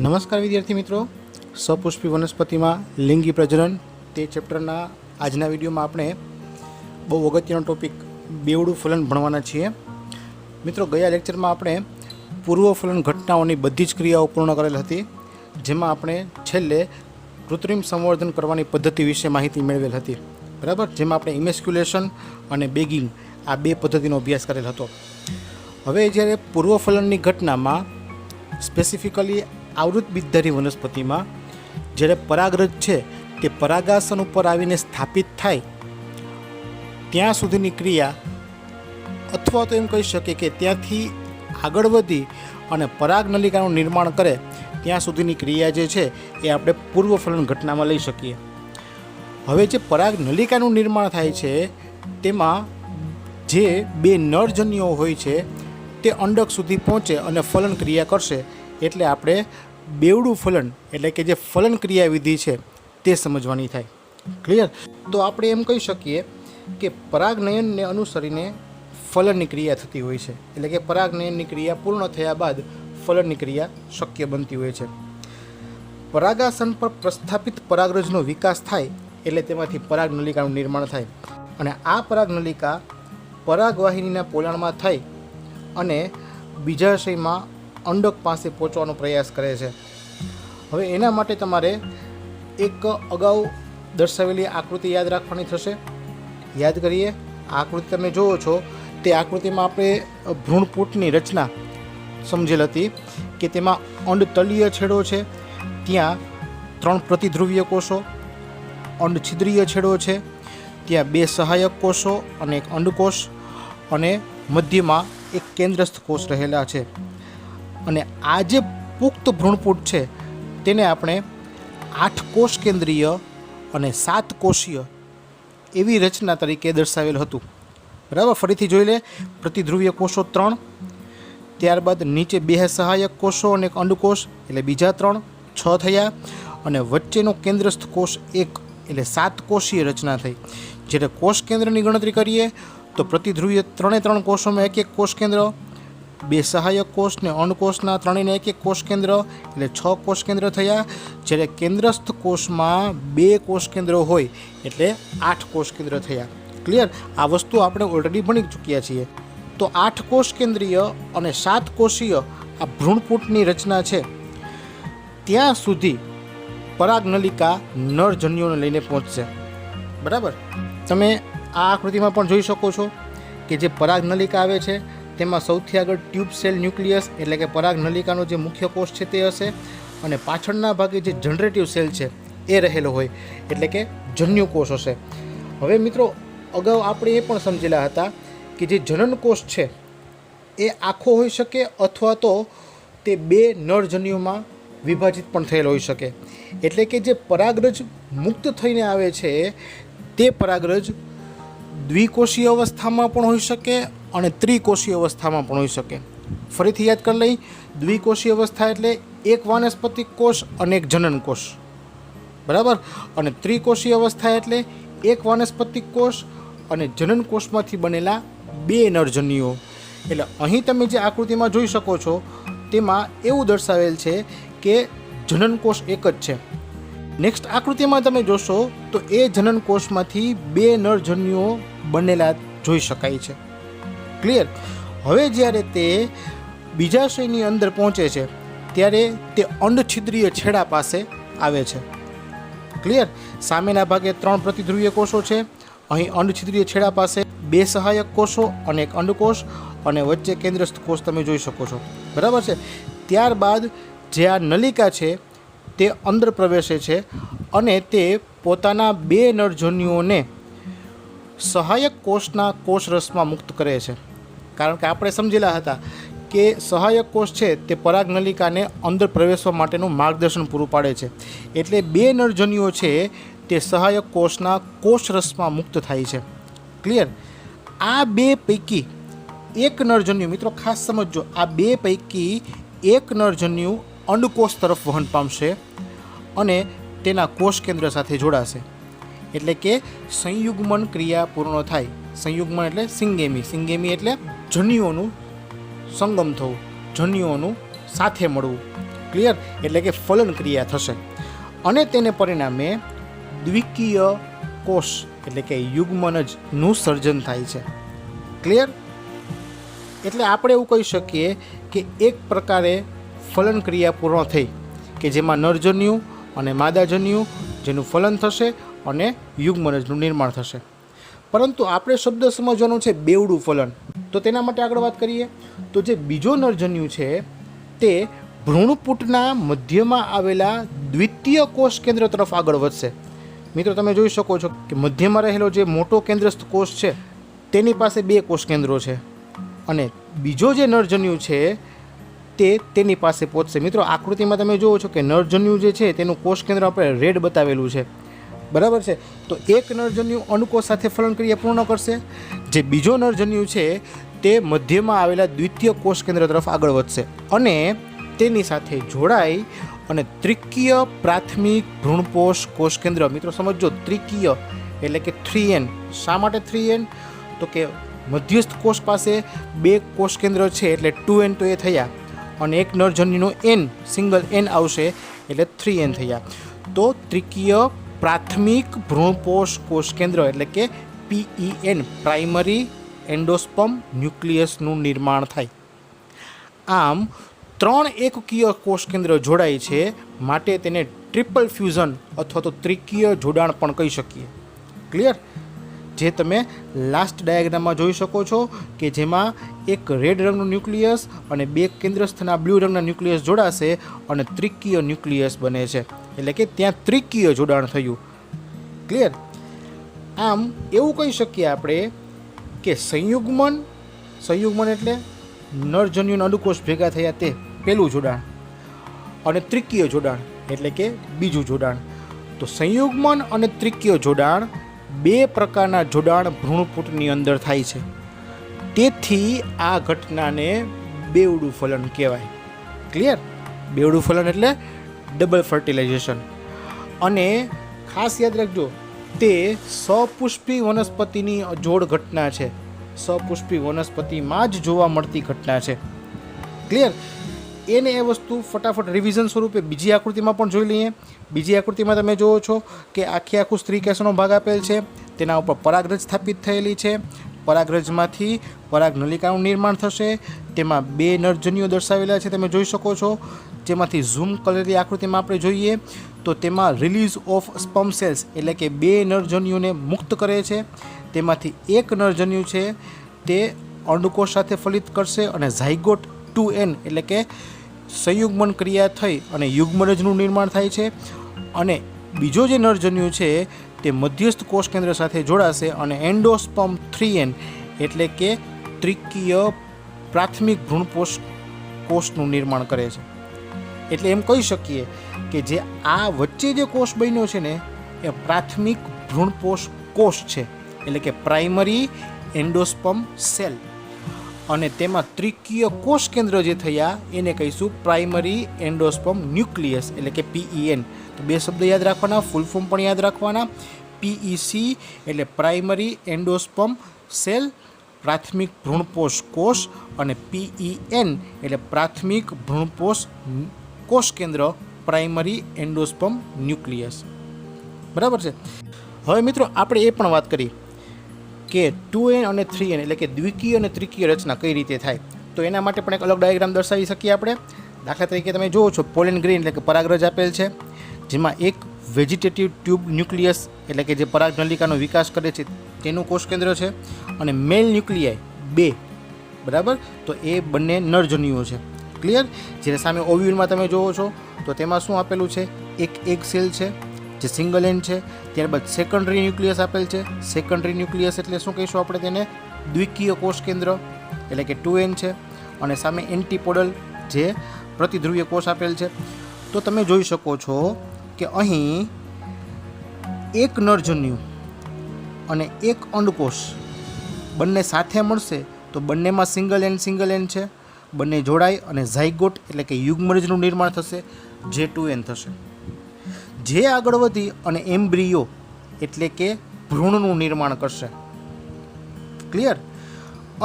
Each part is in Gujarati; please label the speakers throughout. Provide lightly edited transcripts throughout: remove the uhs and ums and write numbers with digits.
Speaker 1: નમસ્કાર વિદ્યાર્થી મિત્રો, સપુષ્પી વનસ્પતિમાં લિંગી પ્રજનન તે ચેપ્ટરના આજના વિડીયોમાં આપણે બહુ અગત્યનો ટોપિક બેવડું ફલન ભણવાના છીએ. મિત્રો, ગયા લેક્ચરમાં આપણે પૂર્વ ફલન ઘટનાઓની બધી જ ક્રિયાઓ પૂર્ણ કરેલ હતી, જેમાં આપણે છેલ્લે કૃત્રિમ સંવર્ધન કરવાની પદ્ધતિ વિશે માહિતી મેળવેલ હતી. બરાબર, જેમાં આપણે ઇમેસ્ક્યુલેશન અને બેગિંગ આ બે પદ્ધતિનો અભ્યાસ કરેલ હતો. હવે જ્યારે પૂર્વ ફલનની ઘટનામાં સ્પેસિફિકલી આવૃત બીજધારી વનસ્પતિમાં જ્યારે પરાગરજ છે તે પરાગાસન ઉપર આવીને સ્થાપિત થાય ત્યાં સુધીની ક્રિયા, અથવા તો એમ કહી શકીએ કે ત્યાંથી આગળ વધી અને પરાગનલિકાનું નિર્માણ કરે ત્યાં સુધીની ક્રિયા જે છે એ આપણે પૂર્વ ફલન ઘટનામાં લઈ શકીએ. હવે જે પરાગનલિકાનું નિર્માણ થાય છે તેમાં જે બે નરજન્યુઓ હોય છે તે અંડક સુધી પહોંચે અને ફલન ક્રિયા કરશે, એટલે આપણે બેવડું ફલન એટલે કે જે ફલન ક્રિયાવિધિ છે તે સમજવાની થાય. ક્લિયર? તો આપણે એમ કહી શકીએ કે પરાગનયનને અનુસરીને ફલનની ક્રિયા થતી હોય છે, એટલે કે પરાગનયનની ક્રિયા પૂર્ણ થયા બાદ ફલનની ક્રિયા શક્ય બનતી હોય છે. પરાગાસન પર પ્રસ્થાપિત પરાગરજનો વિકાસ થાય એટલે તેમાંથી પરાગનલિકાનું નિર્માણ થાય, અને આ પરાગનલિકા પરાગવાહિનીના પોલાણમાં થઈ અને બીજાશયમાં અંડક પાસે પહોંચવાનો પ્રયાસ કરે છે. હવે એના માટે તમારે એક અગાઉ દર્શાવેલી આકૃતિ યાદ રાખવાની થશે. યાદ કરીએ, આ આકૃતિ તમે જુઓ છો તે આકૃતિમાં આપણે ભ્રૂણપૂટની રચના સમજેલ હતી કે તેમાં અંડતલીય છેડો છે, ત્યાં 3 પ્રતિધ્રુવીય કોષો, અંડછિદ્રીય છેડો છે, ત્યાં 2 સહાયક કોષો અને એક અંડકોષ, અને મધ્યમાં એક કેન્દ્રસ્થ કોષ રહેલા છે. અને આ જે પુખ્ત ભ્રૂણપૂટ છે તેને આપણે 8 કોષ કેન્દ્રીય અને 7 કોષીય એવી રચના તરીકે દર્શાવેલ હતું. બરાબર, ફરીથી જોઈ લે. પ્રતિધ્રુવીય કોષો 3, ત્યારબાદ નીચે 2 સહાયક કોષો અને એક અંડકોષ એટલે બીજા 3, 6 થયા, અને વચ્ચેનો કેન્દ્રસ્થ કોષ 1 એટલે 7 કોષીય રચના થઈ. જ્યારે કોષ કેન્દ્રની ગણતરી કરીએ તો પ્રતિધ્રુવીય 3 કોષોમાં 1 કોષ કેન્દ્ર, 2 સહાયક કોષ ને અંડકોષના 3 1 કોષ કેન્દ્ર એટલે 6 કોષ કેન્દ્ર થયા. જ્યારે કેન્દ્રસ્થ કોષમાં 2 કોષ કેન્દ્રો હોય એટલે 8 કોષ કેન્દ્ર થયા. ક્લિયર? આ વસ્તુ આપણે ઓલરેડી ભણી ચૂક્યા છીએ. તો 8 કોષ કેન્દ્રીય અને 7 કોષીય આ ભ્રૂણપૂટની રચના છે ત્યાં સુધી પરાગનલિકા નરજન્યુઓને લઈને પહોંચશે. બરાબર, તમે આ આકૃતિમાં પણ જોઈ શકો છો કે જે પરાગનલિકા આવે છે તેમાં સૌથી આગળ ટ્યુબ સેલ ન્યુક્લિયસ એટલે કે પરાગનલિકાનો જે મુખ્ય કોષ છે તે હશે, અને પાછળના ભાગે જે જનરેટિવ સેલ છે એ રહેલો હોય એટલે કે જન્યુ કોષ હશે. હવે મિત્રો, અગાઉ આપણે એ પણ સમજેલા હતા કે જે જનન કોષ છે એ આખો હોઈ શકે અથવા તો તે 2 નરજન્યુમાં વિભાજિત પણ થયેલ હોઈ શકે. એટલે કે જે પરાગરજ મુક્ત થઈને આવે છે તે પરાગરજ દ્વિકોષીય અવસ્થામાં પણ હોઈ શકે અને ત્રિકોષીય અવસ્થામાં પણ હોઈ શકે. ફરીથી યાદ કરી લઈ. દ્વિકોષીય અવસ્થા એટલે એક વાનસ્પતિક કોષ અને એક જનન કોષ. બરાબર, અને ત્રિકોષીય અવસ્થા એટલે એક વાનસ્પતિક કોષ અને જનન કોષમાંથી બનેલા 2 નરજન્યુઓ. એટલે અહીં તમે જે આકૃતિમાં જોઈ શકો છો તેમાં એવું દર્શાવેલ છે કે જનન કોષ એક જ છે. નેક્સ્ટ આકૃતિમાં તમે જોશો તો એ જનન કોષમાંથી 2 નરજન્યુઓ બનેલા જોઈ શકાય છે. ક્લિયર? હવે જ્યારે તે બીજાશયની અંદર પહોંચે છે ત્યારે તે અંડછિદ્રીય છેડા પાસે આવે છે. ક્લિયર? સામેના ભાગે 3 પ્રતિધ્રુવીય કોષો છે, અહીં અંડછિદ્રીય છેડા પાસે 2 સહાયક કોષો અને એક અંડકોષ, અને વચ્ચે કેન્દ્રસ્થ કોષ તમે જોઈ શકો છો. બરાબર છે. ત્યારબાદ જે આ નલિકા છે તે અંદર પ્રવેશે છે અને તે પોતાના 2 નરજન્યુઓને સહાયક કોષના કોષરસમાં મુક્ત કરે છે. કારણ કે આપણે સમજેલા હતા કે સહાયક કોષ છે તે પરાગનલિકાને અંદર પ્રવેશવા માટેનું માર્ગદર્શન પૂરું પાડે છે. એટલે 2 નરજન્યુઓ છે તે સહાયક કોષના કોષરસમાં મુક્ત થાય છે. ક્લિયર? આ 2 પૈકી એક નરજન્યુ, મિત્રો ખાસ સમજજો, આ 2 પૈકી એક નરજન્યુ અંડકોષ તરફ વહન પામશે અને તેના કોષ કેન્દ્ર સાથે જોડાશે. એટલે કે સંયુગ્મન ક્રિયા પૂર્ણ થાય. સંયુગ્મન એટલે સિંગેમી. સિંગેમી એટલે જન્યુઓનું સંગમ થવું, જન્યુઓનું સાથે મળવું. ક્લિયર, એટલે કે ફલન ક્રિયા થશે અને તેને પરિણામે દ્વિકીય કોષ એટલે કે યુગ્મનજનું સર્જન થાય છે. ક્લિયર, એટલે આપણે એવું કહી શકીએ કે એક પ્રકારે ફલન ક્રિયા પૂર્ણ થઈ કે જેમાં નરજન્યુ અને માદાજન્યુ જેનું ફલન થશે અને યુગ્મનજનું નિર્માણ થશે. પરંતુ આપણે શબ્દ સમજવાનું છે બેવડું ફલન. તો તેના માટે આગળ વાત કરીએ તો જે બીજો નરજન્યુ છે તે ભ્રૂણપુટના મધ્યમાં આવેલા દ્વિતીય કોષ કેન્દ્ર તરફ આગળ વધશે. મિત્રો તમે જોઈ શકો છો કે મધ્યમાં રહેલો જે મોટો કેન્દ્રસ્થ કોષ છે તેની પાસે 2 કોષ કેન્દ્રો છે અને બીજો જે નરજન્યુ છે તે તેની પાસે પહોંચશે. મિત્રો આકૃતિમાં તમે જુઓ છો કે નરજન્યુ જે છે તેનું કોષ કેન્દ્ર આપણે રેડ બતાવેલું છે, બરાબર છે. તો એક નરજન્યુ અંડકોષ સાથે ફલન ક્રિયા પૂર્ણ કરશે, જે બીજો નરજન્યુ છે તે મધ્યમાં આવેલા દ્વિતીય કોષ કેન્દ્ર તરફ આગળ વધશે અને તેની સાથે જોડાઈ અને ત્રિકીય પ્રાથમિક ભ્રૂણપોષ કોષ કેન્દ્ર. મિત્રો સમજો, ત્રિકીય એટલે કે 3N. શા માટે 3N? તો કે મધ્યસ્થ કોષ પાસે 2 કોષ કેન્દ્ર છે એટલે 2N તો એ થયા અને એક નરજન્યુનો N સિંગલ N આવશે એટલે 3N થયા. તો ત્રિકીય પ્રાથમિક ભ્રૂણપોષ કોષ કેન્દ્ર એટલે કે PEN પ્રાઇમરી એન્ડોસ્પર્મ ન્યુક્લિયસનું નિર્માણ થાય. આમ 3 એકકીય કોષ કેન્દ્ર જોડાય છે માટે તેને ટ્રિપલ ફ્યુઝન અથવા તો ત્રિકીય જોડાણ પણ કહી શકીએ. ક્લિયર, જે તમે લાસ્ટ ડાયાગ્રામમાં જોઈ શકો છો કે જેમાં એક રેડ રંગનું ન્યુક્લિયસ અને 2 કેન્દ્રસ્થના બ્લુ રંગના ન્યુક્લિયસ જોડાશે અને ત્રિકીય ન્યુક્લિયસ બને છે, એટલે કે ત્યાં ત્રિકીય જોડાણ થયું. ક્લિયર, આમ એવું કહી શકીએ આપણે કે સંયુગ્મન એટલે નરજન્યુના અંડકોષ ભેગા થયા તે પહેલું જોડાણ અને ત્રિકીય જોડાણ એટલે કે બીજું જોડાણ. તો સંયુગ્મન અને ત્રિકીય જોડાણ 2 પ્રકારના જોડાણ ભ્રૂણપુટની અંદર થાય છે. તેથી આ ઘટનાને બેવડું ફલન કહેવાય. ક્લિયર, બેવડું ફલન એટલે ડબલ ફર્ટિલાઇઝેશન. અને ખાસ યાદ રાખજો, તે સપુષ્પી વનસ્પતિની જોડ ઘટના છે, સપુષ્પી વનસ્પતિમાં જ જોવા મળતી ઘટના છે. ક્લિયર, એને એ વસ્તુ ફટાફટ રિવિઝન સ્વરૂપે બીજી આકૃતિમાં પણ જોઈ લઈએ. બીજી આકૃતિમાં તમે જુઓ છો કે આખું સ્ત્રીકેસરનો ભાગ આપેલ છે, તેના ઉપર પરાગરજ સ્થાપિત થયેલી છે. પરાગરજમાંથી પરાગનલિકાનું નિર્માણ થશે. તેમાં 2 નરજન્યુઓ દર્શાવેલા છે, તમે જોઈ શકો છો. જેમાંથી ઝૂમ કરેલી આકૃતિમાં આપણે જોઈએ તો તેમાં રિલીઝ ઓફ સ્પર્મ સેલ્સ એટલે કે 2 નરજન્યુઓને મુક્ત કરે છે. તેમાંથી એક નરજન્યુ છે તે અંડકોષ સાથે ફલિત કરશે અને ઝાયગોટ 2N એટલે કે સંયુગ્મન ક્રિયા થઈ અને યુગ્મનજનું નિર્માણ થાય છે. અને બીજો જે નરજન્યુ છે તે મધ્યસ્થ કોષ કેન્દ્ર સાથે જોડાશે અને એન્ડોસ્પર્મ 3N એટલે કે ત્રિકીય પ્રાથમિક ભ્રૂણપોષ કોષનું નિર્માણ કરે છે. એટલે એમ કહી શકીએ કે જે આ વચ્ચે જે કોષ બન્યો છે ને એ પ્રાથમિક ભ્રૂણપોષ કોષ છે, એટલે કે પ્રાઇમરી એન્ડોસ્પર્મ સેલ. અને તેમાં ત્રિકીય કોષ કેન્દ્ર જે થયા એને કહીશું પ્રાઇમરી એન્ડોસ્પર્મ ન્યુક્લિયસ એટલે કે PEN. તો 2 શબ્દ યાદ રાખવાના, ફૂલ ફોર્મ પણ યાદ રાખવાના. PEC એટલે પ્રાઇમરી એન્ડોસ્પર્મ સેલ, પ્રાથમિક ભ્રૂણપોષ કોષ, અને PEN એટલે પ્રાથમિક ભ્રૂણપોષ કોષ કેન્દ્ર પ્રાઇમરી એન્ડોસ્પર્મ ન્યુક્લિયસ. બરાબર છે. હવે મિત્રો આપણે એ પણ વાત કરી કે 2N અને 3N એટલે કે દ્વિકીય અને ત્રિકીય રચના કઈ રીતે થાય. તો એના માટે પણ એક અલગ ડાયાગ્રામ દર્શાવી શકીએ આપણે. દાખલા તરીકે તમે જુઓ છો પોલેન ગ્રેન એટલે કે પરાગરજ આપેલ છે, જેમાં એક વેજીટેટિવ ટ્યુબ ન્યુક્લિયસ એટલે કે જે પરાગનલિકાનો વિકાસ કરે છે તેનું કોષ કેન્દ્ર છે અને મેલ ન્યુક્લિયાઈ 2. બરાબર, તો એ બંને નરજન્યુઓ છે. ક્લિયર, જેને સામે ઓવ્યુલમાં તમે જુઓ છો તો તેમાં શું આપેલું છે, એક એગ સેલ છે જે સિંગલ એન્ડ છે. ત્યારબાદ સેકન્ડરી ન્યુક્લિયસ આપેલ છે. સેકન્ડરી ન્યુક્લિયસ એટલે શું કહીશું આપણે તેને, દ્વિકીય કોષ કેન્દ્ર એટલે કે 2N છે. અને સામે એન્ટીપોડલ જે પ્રતિધ્રુવીય કોષ આપેલ છે. તો તમે જોઈ શકો છો કે અહીં એક નરજન્યુ અને એક અંડકોષ બંને સાથે મળશે તો બંનેમાં સિંગલ એન્ડ છે. બંને જોડાય અને ઝાયગોટ એટલે કે યુગ્મનજનું નિર્માણ થશે, જે 2N થશે. જે આગળ વધી અને એમ્બ્રિયો એટલે કે ભ્રૂણનું નિર્માણ કરશે. ક્લિયર,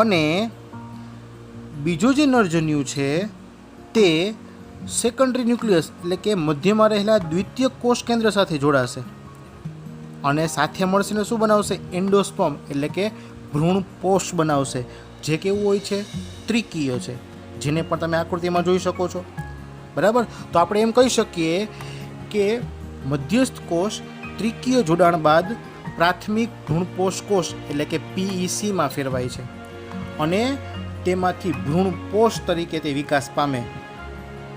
Speaker 1: અને બીજો જે નરજન્યુ છે તે સેકન્ડરી ન્યુક્લિયસ એટલે કે મધ્યમાં રહેલા દ્વિતીય કોષ કેન્દ્ર સાથે જોડાશે અને સાથે મળીને શું બનાવશે? એન્ડોસ્પર્મ એટલે કે ભ્રૂણ પોષ બનાવશે, જે કેવું હોય છે? ત્રિકીય છે, જેને પણ તમે આકૃતિમાં જોઈ શકો છો. બરાબર. તો આપણે એમ કહી શકીએ કે મધ્યસ્થ કોષ ત્રિકીય જોડાણ બાદ પ્રાથમિક ભ્રૂણપોષ કોષ એટલે કે PECમાં ફેરવાય છે અને તેમાંથી ભ્રૂણપોષ તરીકે તે વિકાસ પામે.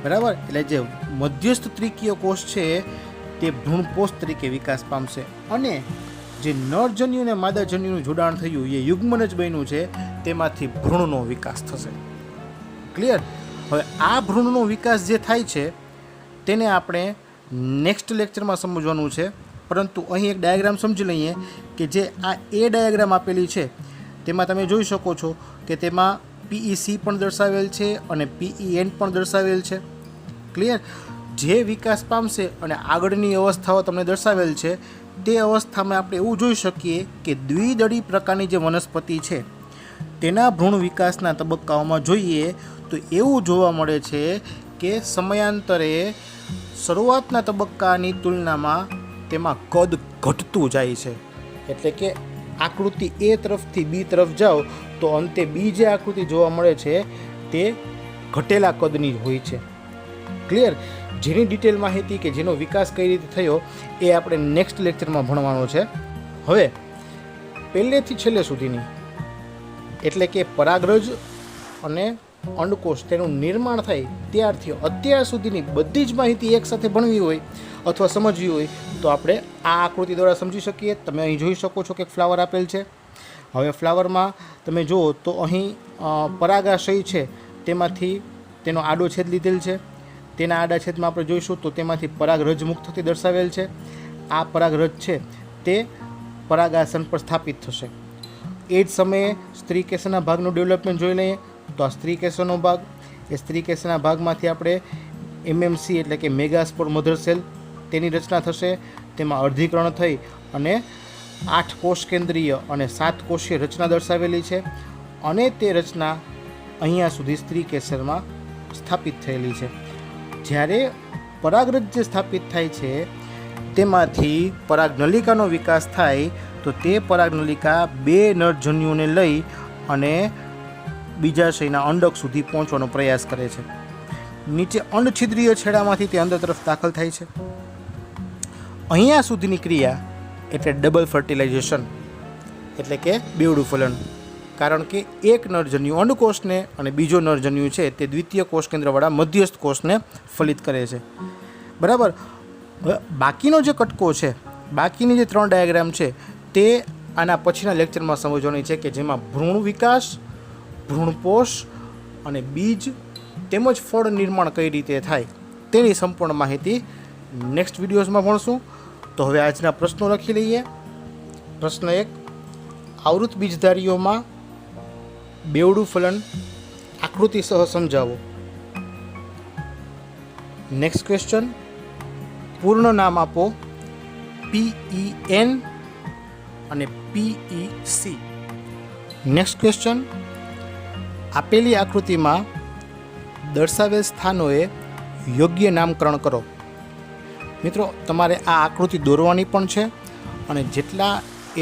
Speaker 1: બરાબર. એટલે જે મધ્યસ્થ ત્રિકીય કોષ છે તે ભ્રૂણપોષ તરીકે વિકાસ પામશે અને જે નરજન્યુ અને માદાજન્યુનું જોડાણ થયું એ યુગ્મન જ બન્યું છે, તેમાંથી ભ્રૂણનો વિકાસ થશે. ક્લિયર. હવે આ ભ્રૂણનો વિકાસ જે થાય છે તેને આપણે નેક્સ્ટ લેક્ચરમાં સમજવાનું છે, પરંતુ અહીં એક ડાયાગ્રામ સમજી લઈએ કે જે આ એ ડાયાગ્રામ આપેલી છે તેમાં તમે જોઈ શકો છો કે તેમાં PEC પણ દર્શાવેલ છે અને PEN પણ દર્શાવેલ છે. ક્લિયર. જે વિકાસ પામશે અને આગળની અવસ્થાઓ તમને દર્શાવેલ છે તે અવસ્થામાં આપણે એવું જોઈ શકીએ કે દ્વિદળી પ્રકારની જે વનસ્પતિ છે તેના ભ્રૂણ વિકાસના તબક્કાઓમાં જોઈએ તો એવું જોવા મળે છે કે સમયાંતરે શરૂઆતના તબક્કાની તુલનામાં તેમાં કદ ઘટતું જાય છે. એટલે કે આકૃતિ A તરફથી B તરફ જાઓ તો અંતે B જે આકૃતિ જોવા મળે છે તે ઘટેલા કદની હોય છે. ક્લિયર. જેની ડિટેલ માહિતી કે જેનો વિકાસ કઈ રીતે થયો એ આપણે નેક્સ્ટ લેક્ચરમાં ભણવાનો છે. હવે પહેલેથી છેલ્લે સુધીની એટલે કે પરાગરજ અને અંડકોષ તેનું નિર્માણ થાય ત્યારથી અત્યાર સુધીની બધી જ માહિતી એકસાથે ભણવી હોય અથવા સમજવી હોય તો આપણે આ આકૃતિ દ્વારા સમજી શકીએ. તમે અહીં જોઈ શકો છો કે ફ્લાવર આપેલ છે. હવે ફ્લાવરમાં તમે જુઓ તો અહીં પરાગાશય છે તેમાંથી તેનો આડો છેદ લીધેલ છે. તેના આડા છેદમાં આપણે જોઈશું તો તેમાંથી પરાગરજ મુક્ત થતી દર્શાવેલ છે. આ પરાગરજ છે તે પરાગાસન પર સ્થાપિત થશે. એ જ સમયે સ્ત્રી કેસરના ભાગનું ડેવલપમેન્ટ જોઈ લઈએ તો આ સ્ત્રી કેસરનો ભાગ, એ સ્ત્રી કેસરના ભાગમાંથી આપણે MMC એટલે કે મેગાસ્પોર મધર સેલ તેની રચના થશે. તેમાં અર્ધીકરણ થઈ અને 8 કોષ કેન્દ્રીય અને 7 કોષીય રચના દર્શાવેલી છે અને તે રચના અહીંયા સુધી સ્ત્રી કેસરમાં સ્થાપિત થયેલી છે. જ્યારે પરાગરજ જે સ્થાપિત થાય છે તેમાંથી પરાગનલિકાનો વિકાસ થાય તો તે પરાગનલિકા 2 નરજન્યુઓને લઈ અને બીજાશયના અંડક સુધી પહોંચવાનો પ્રયાસ કરે છે. નીચે અંડછિદ્રીય છેડામાંથી તે અંદર તરફ દાખલ થાય છે. અહીંયા સુધીની ક્રિયા એટલે ડબલ ફર્ટિલાઇઝેશન એટલે કે બેવડું ફલન. કારણ કે એક નરજન્યુ અંડકોષને અને બીજો નરજન્યુ છે તે દ્વિતીય કોષ કેન્દ્રવાળા મધ્યસ્થ કોષને ફલિત કરે છે. બરાબર. હવે બાકીનો જે કટકો છે, બાકીની જે 3 ડાયાગ્રામ છે તે આના પછીના લેક્ચરમાં સમજવાની છે કે જેમાં ભ્રૂણ વિકાસ, ભ્રૂણપોષ અને બીજ તેમજ ફળ નિર્માણ કઈ રીતે થાય તેની સંપૂર્ણ માહિતી નેક્સ્ટ વિડીયોઝમાં ભણશું. તો હવે આજના પ્રશ્નો લખી લઈએ. પ્રશ્ન 1, આવૃત બીજધારીઓમાં બેવડું ફલન આકૃતિ સહ સમજાવો. નેક્સ્ટ ક્વેશ્ચન, પૂર્ણ નામ આપો PEN અને PEC. નેક્સ્ટ ક્વેશ્ચન, આપેલી આકૃતિમાં દર્શાવેલ સ્થાનોએ યોગ્ય નામકરણ કરો. મિત્રો તમારે આ આકૃતિ દોરવાની પણ છે અને જેટલા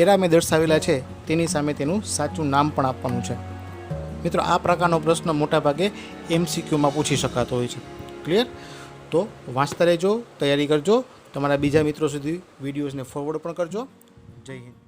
Speaker 1: એરા મેં દર્શાવેલા છે તેની સામે તેનું સાચું નામ પણ આપવાનું છે. મિત્રો આ પ્રકારનો પ્રશ્ન મોટાભાગે MCQમાં પૂછી શકાતો હોય છે. ક્લિયર. તો વાંચતા રહેજો, તૈયારી કરજો, તમારા બીજા મિત્રો સુધી વિડીયોઝને ફોરવર્ડ પણ કરજો. જય હિન્દ.